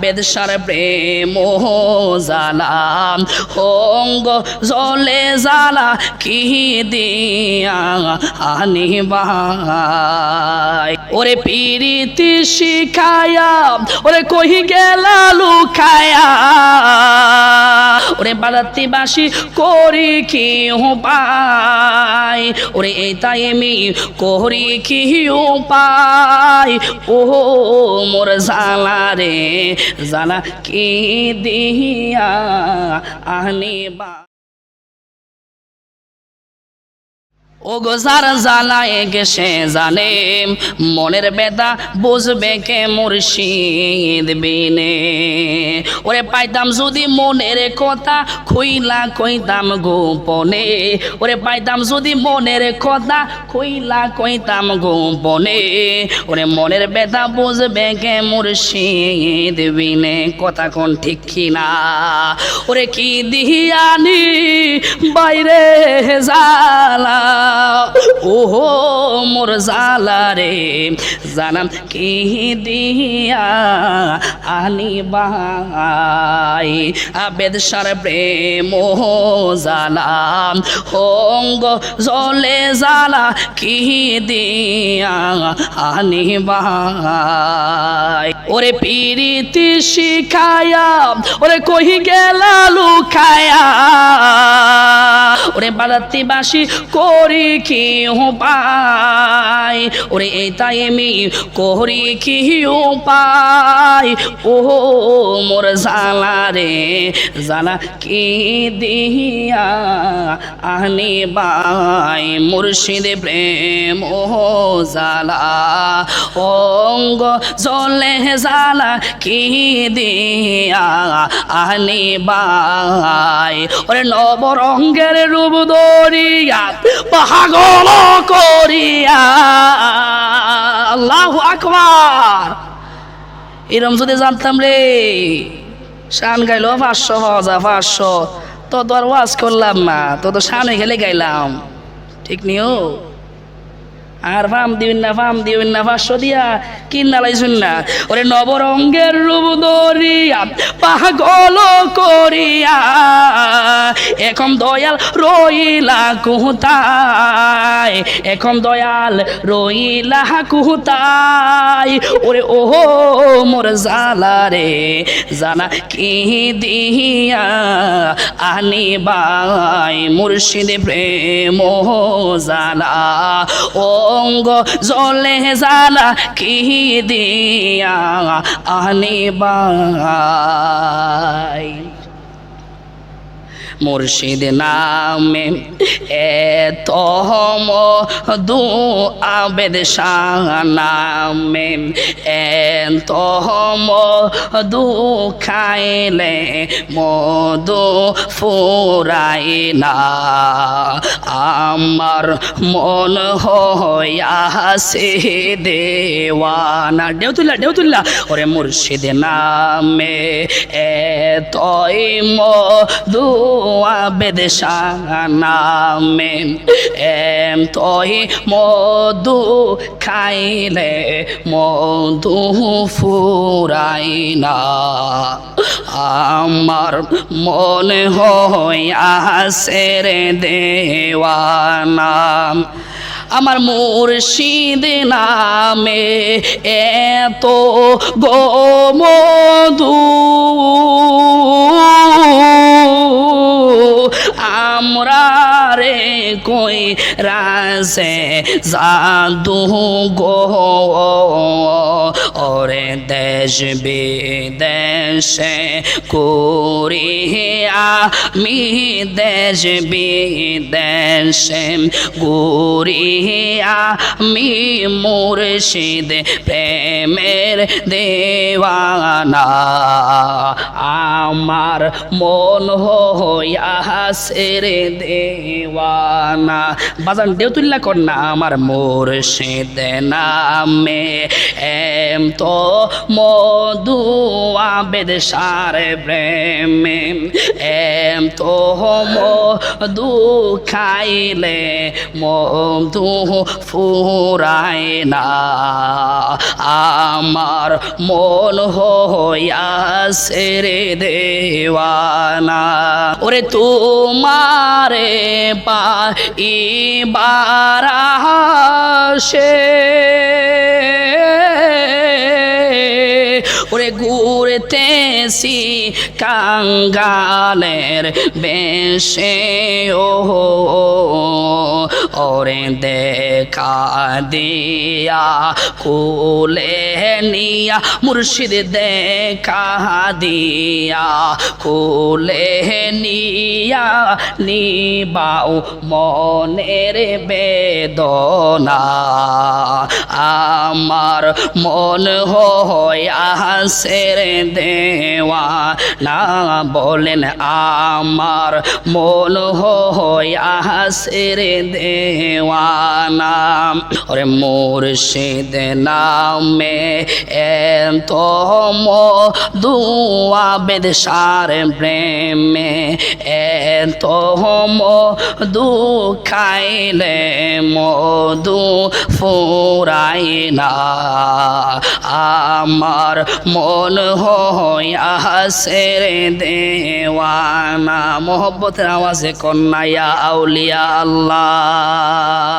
বেদশার প্রেম জালাম অঙ্গ জলে জালা কি দিয়া আনিবাই ওরে পিরিতি শিখায়া ওরে কহি গেলা লুকায়া ওরে বারাতি বাসি করি কি উপায় ওরে এটাই আমি করি কি উপায় ও মোর জালা রে জালা কি দিয়া আনিবা ও গো যারা জ্বালায় গেছে জানে মনের বেদা বুঝবে কে মুর্শিদ বিনে ওরে পাইতাম যদি মনের কথা খুইলা কইতাম গোপনে ওরে পাইতাম যদি মনের কথা খুইলা কইতাম গোপনে ওরে মনের বেদা বুঝবে কে মুর্শিদ বিনে কথা কোন ঠিক কিনা ওরে কি দিয়ানি বাইরে জ্বালা ওহো মোর জালা রে জানাম কি দিয়া আনিবাই বেদশার প্রেম জালাম অঙ্গ জলে জালা কি দিয়া আনিবাই ওরে পিরিতি শিখায়া ওরে কহি গেলা লুকায়া ওরে বারাতি বাসি করি কি উপায় ওরে এটাই আমি করি কি উপায় ও মোর জালা রে জালা কি দিয়া আনিবাই মুর্শিদ প্রেম জালা অঙ্গ জলে জালা কি দিয়া আনিবাই ওরে নবরঙ্গের রূপ দরিয়া পাগল করিয়া আল্লাহু আকবার এরম যদি জানতাম রে শান গাইলো 500 পাওয়া যায় 500 তো আর ওয়াজ করলাম না তো শানে খেলে গাইলাম ঠিক নিও আর ফাম দিবেন না 500 দিয়া কিনা লাইছুন না ওরে নবরঙ্গের রূপ দরিয়া পাগল করিয়া এখন দয়াল রইলা কুহতায় এখন দয়াল রইলা কুহতায় ওরে ওহো মোর জালা রে জানা কি দিয়া আনিবাই মুর্শিদ প্রেম জালা অঙ্গ জলে জালা কি দিয়া আনিবাই মুর্শিদ নামে এত মধু বেদশাহ নামে এত মধু খাইলে মধু ফুরাই না আমার মন হইয়াছে দেওয়ানা দেউতুল্লা ওরে মুর্শিদ নামে এতই মধু বেদশাহ নামে তোই মধু খাইলে মধু ফুরাই না আমার মনে হইয়াছে রে দেওয়ানা আমার মুর্শিদ নামে এত গো মধু আমরা রে কই রাসে জাদু গো ওরে দেশ বিদেশে করি আমি দেশ বিদেশে ঘুরি আমি মুর্শিদ প্রেমের দেওয়ানা আমার মন হইয়াছে রে দেওয়ানা বাজান দেউতুল্লা কন্যা আমার মুর্শিদ নামে এম তো মধু আবেদ সারে প্রেমে এম তো মধু খাইলে মধু ফুরায় না আমার মন হইয়াছে রে দেওয়ানা ওরে তোমারে পাইবার আশে ওরে ঘুরতেছি কাঙ্গালের বেশে ও ওরে দেখা দিয়া কুলে নিয়া মুর্শিদ দেখা দিয়া কুলে নিয়া নিবাও মনের বেদনা আমার মন হইয়াছে রে দেওয়ানা বলেন আমার মন হইয়াছে রে দেওয়ানা ওরে মুর্শিদ নামে এত মধু আবেদ সারে প্রেমে এত মধু খাইলে মধু ফুরায় না আমার মন হইয়াছে রে দেওয়ানা মোহব্বতের আওয়াজে কন্যা ইয়া আউলিয়া আল্লাহ।